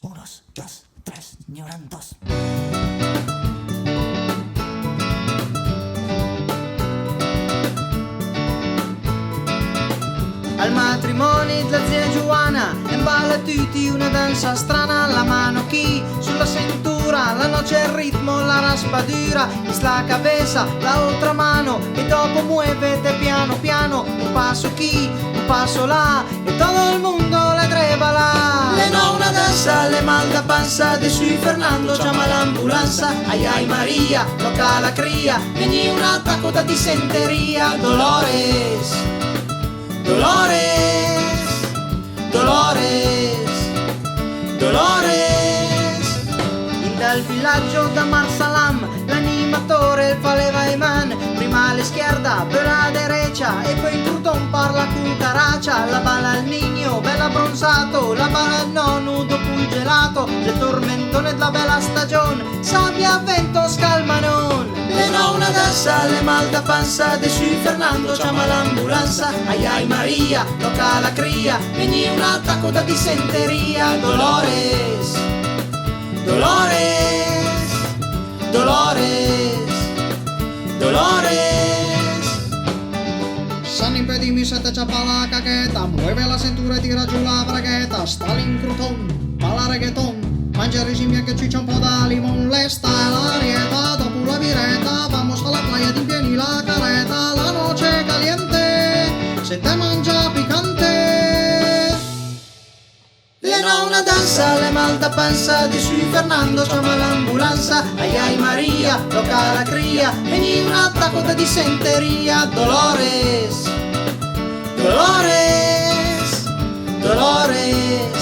Unos, dos, tres, ignoran dos. Al matrimonio della zia Giovanna imballa tutti una danza strana, la mano chi sulla cintura, la noce il ritmo, la raspadura, la cabeza, la otra mano e dopo muovete piano piano, un passo qui, un passo là e todo el mundo le treva là. Le no una danza, le mal da panza, de sui Fernando chiama l'ambulanza, ai ai Maria, loca la cria, veni un attacco da disenteria, Dolores. Dolores, Dolores, Dolores. Dal villaggio da Marsalam l'animatore faleva Iman, prima la schierda, poi la derecha e poi Cruton parla con Caracia, la bala al nino, bella bronzato, la bala al nonno dopo il gelato, le tormentone della bella stagione, sabbia, vento, scalmanon. Le no una danza, le mal da panza, de sui Fernando chiama l'ambulanza, ai ai Maria, loca la cria, veni un attacco da disenteria, Dolores, Dolores, Dolores, Dolores. San impedimi se te chapa la caqueta, mueve la cintura y tira giù la bragueta, Stalin Cruton, bala reggaeton, mangia regime che ci c'è un po' da limon, l'esta e la rieta, dopo la vireta, vamos a la playa ti tieni la careta, la noche caliente, se te mangia picante. Le no una danza, le mal da panza, di sui Fernando chiama l'ambulanza, ai ai Maria, loca la cria, veni un attacco da disenteria, Dolores, Dolores, Dolores.